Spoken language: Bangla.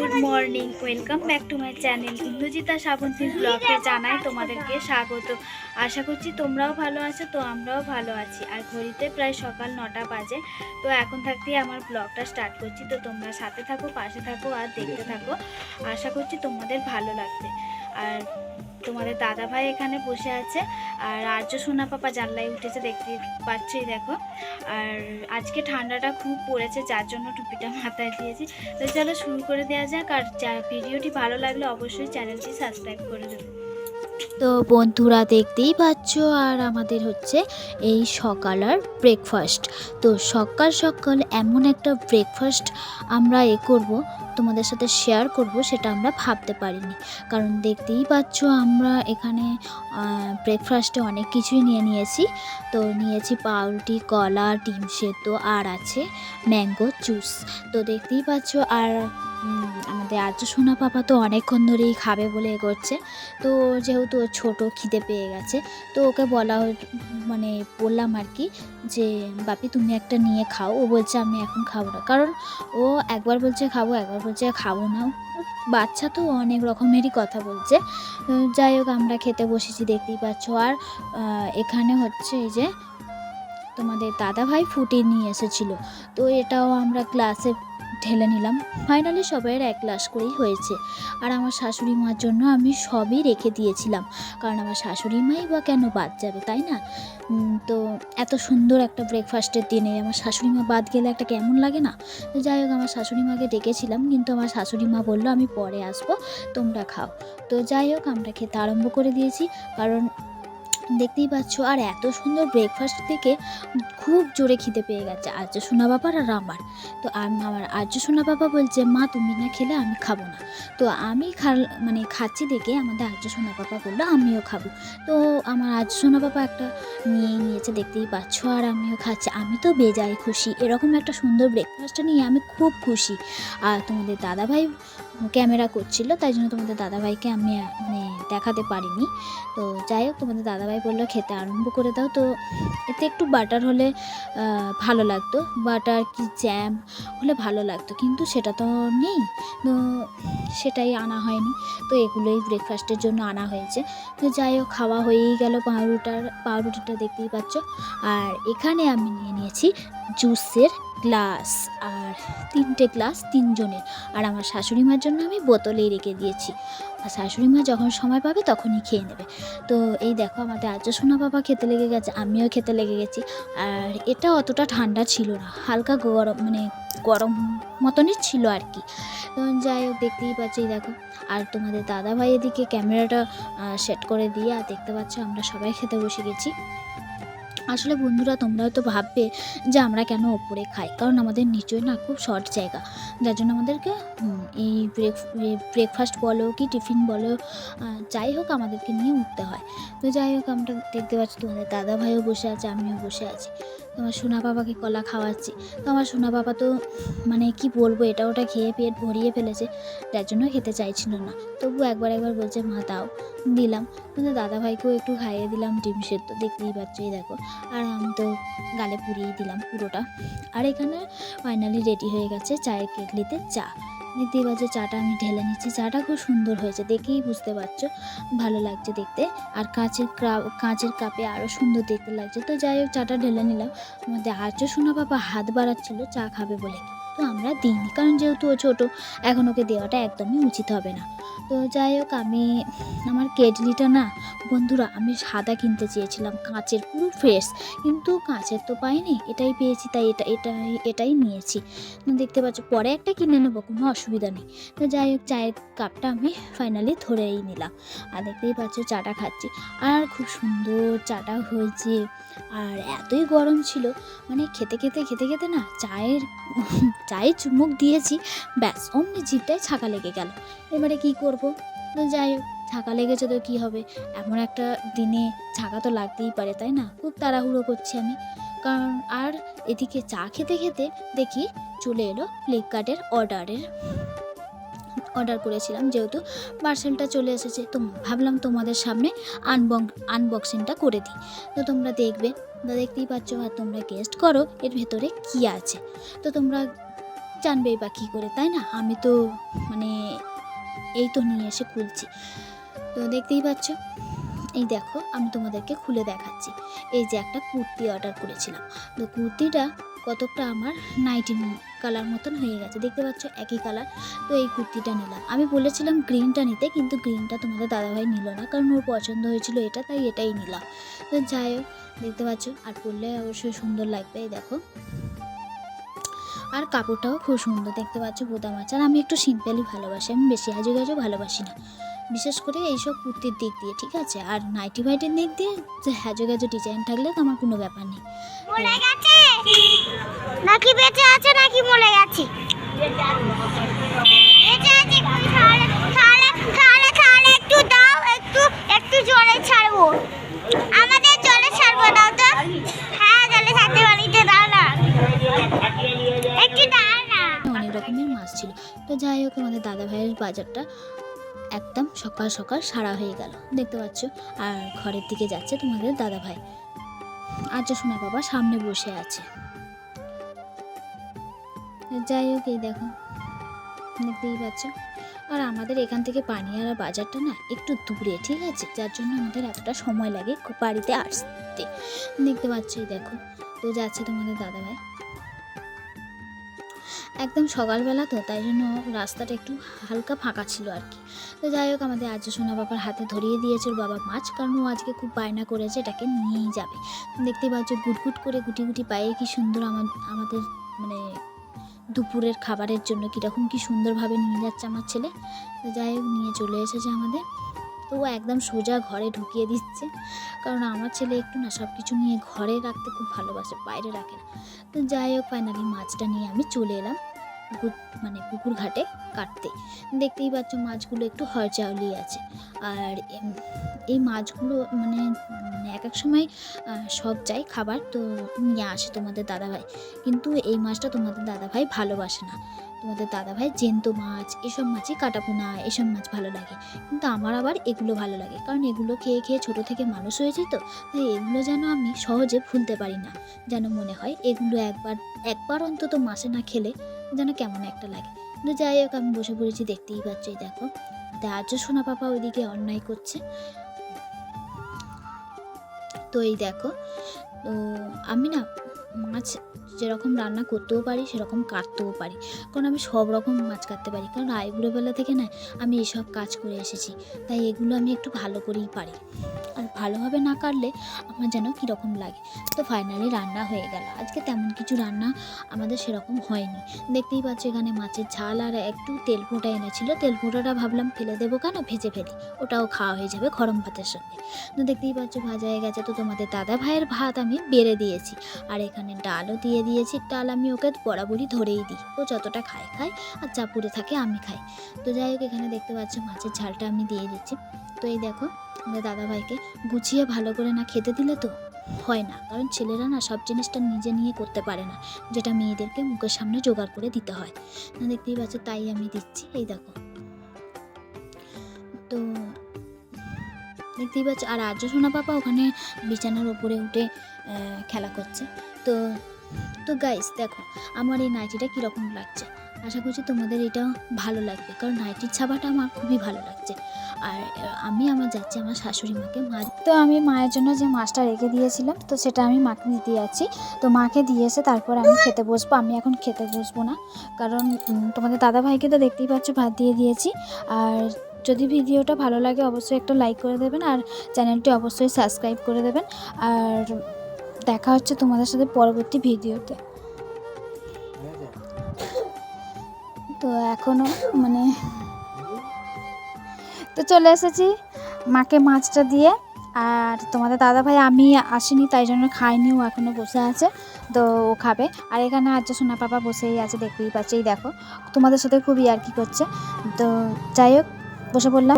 Good morning, welcome back to my channel Indrajita Shrabanti ব্লগে জানাই তোমাদেরকে স্বাগত। আশা করছি তোমরাও ভালো আছো, তো আমরাও ভালো আছি। আর ঘড়িতে প্রায় সকাল 9টা বাজে। তো এখন থাকতেই আমার ব্লগটা স্টার্ট করছি। তো তোমরা সাথে থাকো, পাশে থাকো আর দেখতে থাকো। আশা করছি তোমাদের ভালো লাগবে। আর তোমাদের দাদা ভাই এখানে বসে আছে, আর আর্য সোনা পাপা জানলায় উঠেছে, দেখতে পাচ্ছেই দেখো। আর আজকে ঠান্ডাটা খুব পড়েছে, যার জন্য টুপিটা মাথায় দিয়েছি। তো চলো শুরু করে দেওয়া যাক। আর ভিডিওটি ভালো লাগলে অবশ্যই চ্যানেলটি সাবস্ক্রাইব করে দেবে। তো বন্ধুরা দেখতেই পাচ্ছ, আর আমাদের হচ্ছে এই সকালের ব্রেকফাস্ট। তো সকাল সকাল এমন একটা ব্রেকফাস্ট আমরা করব, তোমাদের সাথে শেয়ার করব, সেটা আমরা ভাবতে পারিনি। কারণ দেখতেই পাচ্ছ আমরা এখানে ব্রেকফাস্টে অনেক কিছুই নিয়েছি। তো নিয়েছি পাউরুটি, কলা, ডিম সেদ্ধ, আর আছে ম্যাঙ্গো জুস। তো দেখতেই পাচ্ছ। আর আমাদের আর্য সোনা পাপা তো অনেকক্ষণ ধরেই খাবে বলে করছে। তো যেহেতু ও ছোটো, খিদে পেয়ে গেছে, তো ওকে বললাম আর কি, যে বাপি তুমি একটা নিয়ে খাও। ও বলছে আমি এখন খাবো না, কারণ ও একবার বলছে খাবো, একবার বলছে খাবো না। বাচ্চা তো অনেক রকমেরই কথা বলছে। যাই হোক, আমরা খেতে বসেছি, দেখতেই পাচ্ছ। আর এখানে হচ্ছে এই যে তোমাদের দাদাভাই ফুটিয়ে নিয়ে এসেছিলো, তো এটাও আমরা গ্লাসে ঢেলে নিলাম। ফাইনালি সবাইয়ের এক গ্লাস করেই হয়েছে। আর আমার শাশুড়ি মার জন্য আমি সবই রেখে দিয়েছিলাম, কারণ আমার শাশুড়ি মাই বা কেন বাদ যাবে, তাই না? তো এত সুন্দর একটা ব্রেকফাস্টের দিনে আমার শাশুড়ি মা বাদ গেলে একটা কেমন লাগে না? তো যাই হোক, আমার শাশুড়ি মাকে ডেকেছিলাম, কিন্তু আমার শাশুড়ি মা বললো আমি পরে আসবো, তোমরা খাও। তো যাই হোক, আমরা খেতে আরম্ভ করে দিয়েছি, কারণ দেখতেই পাচ্ছ। আর এত সুন্দর ব্রেকফাস্ট থেকে খুব জোরে খিদে পেয়ে গেছে আর্য সোনা বাবার আর আমার। তো আমার আর্য সোনা বাবা বলছে মা তুমি না খেলে আমি খাবো না। তো আমি খাচ্ছি দেখে আমাদের আর্য সোনা বাবা বললো আমিও খাবো। তো আমার আর্য সোনা বাবা একটা নিয়েছে, দেখতেই পাচ্ছ। আর আমিও খাচ্ছি, আমি তো বেজায় খুশি। এরকম একটা সুন্দর ব্রেকফাস্টটা নিয়ে আমি খুব খুশি। আর তোমাদের দাদাভাই ক্যামেরা করছিল, তাই জন্য তোমাদের দাদাভাইকে আমি দেখাতে পারিনি। তো যাই হোক, তোমাদের দাদাভাই বললো খেতে আরম্ভ করে দাও। তো এতে একটু বাটার হলে ভালো লাগতো, বাটার কি জ্যাম হলে ভালো লাগতো, কিন্তু সেটা তো নেই। তো সেটাই আনা হয়নি। তো এগুলোই ব্রেকফাস্টের জন্য আনা হয়েছে। তো যাই হোক, খাওয়া হয়েই গেল। পাউরুটিটা দেখতেই পাচ্ছ। আর এখানে আমি নিয়েছি জুসের গ্লাস, আর 3টে গ্লাস 3জনের। আর আমার শাশুড়ি মার জন্য আমি বোতলেই রেখে দিয়েছি, আর শাশুড়ি মা যখন সময় পাবে তখনই খেয়ে নেবে। তো এই দেখো, আমাদের আর্য সোনা বাবা খেতে লেগে গেছে, আমিও খেতে লেগে গেছি। আর এটা অতটা ঠান্ডা ছিল না, হালকা গরম মতনই ছিল আর কি। তো যাই হোক, দেখতেই পাচ্ছি দেখো। আর তোমাদের দাদাভাই এদিকে ক্যামেরাটা সেট করে দিয়ে, আর দেখতে পাচ্ছ আমরা সবাই খেতে বসে গেছি। আসলে বন্ধুরা, তোমরা হয়তো ভাববে যে আমরা কেন ওপরে খাই, কারণ আমাদের নিচয় না খুব শর্ট জায়গা, যার জন্য আমাদেরকে এই ব্রেকফাস্ট বলো কি টিফিন বলো, যাই হোক আমাদেরকে নিয়ে উঠতে হয়। তো যাই হোক, আমরা দেখতে পাচ্ছি তোমাদের দাদা ভাইও বসে আছে, আমিও বসে আছি। তোমার সোনা বাবাকে কলা খাওয়াচ্ছি। তো আমার সোনা বাবা তো কি বলবো, এটা ওটা খেয়ে পেট ভরিয়ে ফেলেছে, যার জন্য খেতে চাইছিল না। তবু একবার বলছে মা দাও, দিলাম। তোমাদের দাদাভাইকেও একটু খাইয়ে দিলাম ডিম সেদ্ধ, দেখতেই পাচ্ছ এই দেখো। আর আমি তো গালে পুড়িয়ে দিলাম পুরোটা। আর এখানে ফাইনালি রেডি হয়ে গেছে চায়ের কেটলিতে চা। দেখতেই পাচ্ছ, চাটা আমি ঢেলে নিচ্ছি। চাটা খুব সুন্দর হয়েছে, দেখেই বুঝতে পারছো, ভালো লাগছে দেখতে। আর কাঁচের কাপে আরও সুন্দর দেখতে লাগছে। তো যাই হোক, চাটা ঢেলে নিলাম। আমাদের আর্য সোনা বাবা হাত বাড়াচ্ছিল চা খাবে বলে, তো আমরা দিইনি, কারণ যেহেতু ও ছোটো, এখন ওকে দেওয়াটা একদমই উচিত হবে না। তো যাই হোক, আমার কেটলিটা না বন্ধুরা, আমি সাদা কিনতে চেয়েছিলাম, কাঁচের, পুরো ফ্রেশ, কিন্তু কাঁচের তো পাইনি, এটাই পেয়েছি, তাই এটাই নিয়েছি। দেখতে পাচ্ছ, পরে একটা কিনে নেবো, কোনো অসুবিধা নেই। তো যাই হোক, চায়ের কাপটা আমি ফাইনালি ধরেই নিলাম। আর দেখতেই পাচ্ছ চাটা খাচ্ছি, আর খুব সুন্দর চাটা হয়েছে। আর এতই গরম ছিল, খেতে খেতে না চায়ে চুমুক দিয়েছি, ব্যাস অমনি জিভটায় ছাকা লেগে গেল। এবারে কি করব? তো যাই হোক, ছাকা লেগেছে তো কী হবে, এমন একটা দিনে ছাকা তো লাগতেই পারে, তাই না? খুব তাড়াহুড়ো করছি আমি, কারণ আর এদিকে চা খেতে খেতে দেখি চলে এলো ফ্লিপকার্টের অর্ডার করেছিলাম, যেহেতু পার্সেলটা চলে এসেছে, তো ভাবলাম তোমাদের সামনে আনবক্সিংটা করে দিই। তো তোমরা দেখবে, তো দেখতেই পাচ্ছ, আর তোমরা গেস্ট করো এর ভেতরে কী আছে। তো তোমরা জানবেই বা কী করে, তাই না? আমি তো মানে এই তো নিয়ে এসে খুলছি। তো দেখতেই পাচ্ছ, এই দেখো আমি তোমাদেরকে খুলে দেখাচ্ছি। এই যে একটা কুর্তি অর্ডার করেছিলাম, তো কুর্তিটা কতকটা আমার নাইটি কালার মতন হয়ে গেছে, দেখতে পাচ্ছ একই কালার। তো এই কুর্তিটা নিলাম, আমি বলেছিলাম গ্রিনটা নিতে, কিন্তু গ্রিনটা তোমাদের দাদাভাই নিল না, কারণ ওর পছন্দ হয়েছিল এটা, তাই এটাই নিলাম। তো যাই হোক, দেখতে পাচ্ছ, আর পরলে অবশ্যই সুন্দর লাগবে। এই দেখো, আর কাপড়টাও খুব সুন্দর, দেখতে পাচ্ছ বোতাম আছে। আর আমি একটু সিম্পলই ভালোবাসি, আমি বেশি হাজুগাজু ভালোবাসি না, বিশেষ করে এইসব কুর্তির দিক দিয়ে, ঠিক আছে? আর নাইটি ফাইটির দিক দিয়ে যে হাজুগাজু ডিজাইন থাকলে তো আমার কোনো ব্যাপার নেই। মরে গেছে নাকি বেঁচে আছে নাকি মরে গেছে? বেঁচে আছে। তাহলে তাহলে তাহলে তাহলে একটু দাও, একটু জলে ছাড়বো, আমাদের জলে ছাড়বো, দাও তো। হ্যাঁ, জলে ছাড়তে বাড়িতে দাও না, একটু দাও না। অনেক রকমের মাছ ছিল। তো যাই হোক, আমাদের দাদা ভাইয়ের বাজারটা একদম সকাল সকাল সারা হয়ে গেল, দেখতে পাচ্ছ। আর ঘরের দিকে যাচ্ছে তোমাদের দাদা ভাই, আর যে সোনা বাবা সামনে বসে আছে। যাই হোক, এই দেখো, দেখতেই পাচ্ছ। আর আমাদের এখান থেকে পানিয়ারা বাজারটা না একটু দূরে, ঠিক আছে? যার জন্য আমাদের এতটা সময় লাগে বাড়িতে আসতে, দেখতে পাচ্ছ। এই দেখো, তো যাচ্ছে তোমাদের দাদা ভাই, একদম সকালবেলা তো, তাই জন্য রাস্তাটা একটু হালকা ফাঁকা ছিল আর কি। তো যাই হোক, আমাদের আর্য সোনা বাবার হাতে ধরিয়ে দিয়েছে ওর বাবা মাছ, কারণ ও আজকে খুব বায়না করেছে এটাকে নিয়েই যাবে। দেখতেই পাচ্ছ গুটগুট করে গুটি গুটি পায়ে কি সুন্দর আমাদের মানে দুপুরের খাবারের জন্য কীরকম কি সুন্দরভাবে নিয়ে যাচ্ছে আমার ছেলে। তো যাই হোক, নিয়ে চলে এসেছে আমাদের। তো ও একদম সোজা ঘরে ঢুকিয়ে দিচ্ছে, কারণ আমার ছেলে একটু না সব কিছু নিয়ে ঘরে রাখতে খুব ভালোবাসে, বাইরে রাখে না। তো যাই হোক, ফাইনালি মাছটা নিয়ে আমি চলে এলাম পুকুর ঘাটে কাটতে। দেখতেই পাচ্ছ মাছগুলো একটু হরচাউলি আছে। আর এই মাছগুলো মানে এক এক সময় সব চাই খাবার, তো নিয়ে আসে তোমাদের দাদাভাই, কিন্তু এই মাছটা তোমাদের দাদাভাই ভালোবাসে না। তোমাদের দাদাভাই জ্যান্ত মাছ, এসব মাছই কাটাপোনা, এসব মাছ ভালো লাগে, কিন্তু আমার আবার এগুলো ভালো লাগে, কারণ এগুলো খেয়ে খেয়ে ছোটো থেকে মানুষ হয়েছি তো, তাই এগুলো যেন আমি সহজে ভুলতে পারি না। যেন মনে হয় এগুলো একবার অন্তত মাসে না খেলে যেন কেমন একটা লাগে। কিন্তু যাই হোক, আমি বসে পড়েছি, দেখতেই পাচ্ছ। এই দেখো, আর্য সোনা পাপা ওইদিকে অন্যায় করছে। তো এই দেখো, তো আমি না মাছ যেরকম রান্না করতেও পারি সেরকম কাটতেও পারি, কারণ আমি সব রকম মাছ কাটতে পারি, কারণ আইবুড়োবেলা থেকে না আমি এসব কাজ করে এসেছি, তাই এগুলো আমি একটু ভালো করেই পারি। আর ভালোভাবে না কাটলে আমার যেন কীরকম লাগে। তো ফাইনালি রান্না হয়ে গেল। আজকে তেমন কিছু রান্না আমাদের সেরকম হয়নি, দেখতেই পাচ্ছ। এখানে মাছের ঝাল আর একটু তেল ফোঁটা এনেছিল, তেল ফোঁটাটা ভাবলাম ফেলে দেবো কেন, ভেজে ফেলি, ওটাও খাওয়া হয়ে যাবে গরম ভাতের সঙ্গে। তো দেখতেই পাচ্ছ ভাজা হয়ে গেছে। তো তোমাদের দাদা ভাইয়ের ভাত আমি বেড়ে দিয়েছি, আর এখানে ডালও দিয়ে দিয়েছি। ডাল আমি ওকে বরাবরই ধরেই দিই, ও যতটা খায় আর যা পুড়ে থাকে আমি খাই। তো যাই হোক, এখানে দেখতে পাচ্ছ মাছের ঝালটা আমি দিয়ে দিচ্ছি। তো এই দেখো, আমাদের দাদাভাইকে গুছিয়ে ভালো করে না খেতে দিলে তো হয় না, কারণ ছেলেরা না সব জিনিসটা নিজে নিয়ে করতে পারে না, যেটা মেয়েদেরকে মুখের সামনে জোগাড় করে দিতে হয়। দেখতেই পাচ্ছ, তাই আমি দিচ্ছি। এই দেখো, তো দেখতেই পাচ্ছ। আর আর্য সোনা পাপা ওখানে বিছানার ওপরে উঠে খেলা করছে। তো তো গাইস দেখো, আমার এই নাইটিটা কীরকম লাগছে, আশা করছি তোমাদের এটাও ভালো লাগবে, কারণ নাইটির ছাপাটা আমার খুবই ভালো লাগছে। আর আমি যাচ্ছি আমার শাশুড়ি মাকে তো আমি মায়ের জন্য যে মাছটা রেখে দিয়েছিলাম, তো সেটা আমি মাকে দিতে যাচ্ছি। তো মাকে দিয়ে এসে তারপর আমি খেতে বসবো। আমি এখন খেতে বসবো না, কারণ তোমাদের দাদাভাইকে তো দেখতেই পাচ্ছ ভাত দিয়ে দিয়েছি। আর যদি ভিডিওটা ভালো লাগে অবশ্যই একটা লাইক করে দেবেন, আর চ্যানেলটি অবশ্যই সাবস্ক্রাইব করে দেবেন। আর দেখা হচ্ছে তোমাদের সাথে পরবর্তী ভিডিওতে। তো এখনও তো চলে এসেছি মাকে মাছটা দিয়ে। আর তোমাদের দাদাভাই আমি আসিনি, তাই জন্য খাইনি, ও এখনও বসে আছে, তো ও খাবে। আর এখানে আর্য সোনা পাপা বসেই আছে, দেখতেই পাচ্ছি। এই দেখো, তোমাদের সাথে খুবই আর কি করছে। তো যাই হোক, বসে পড়লাম।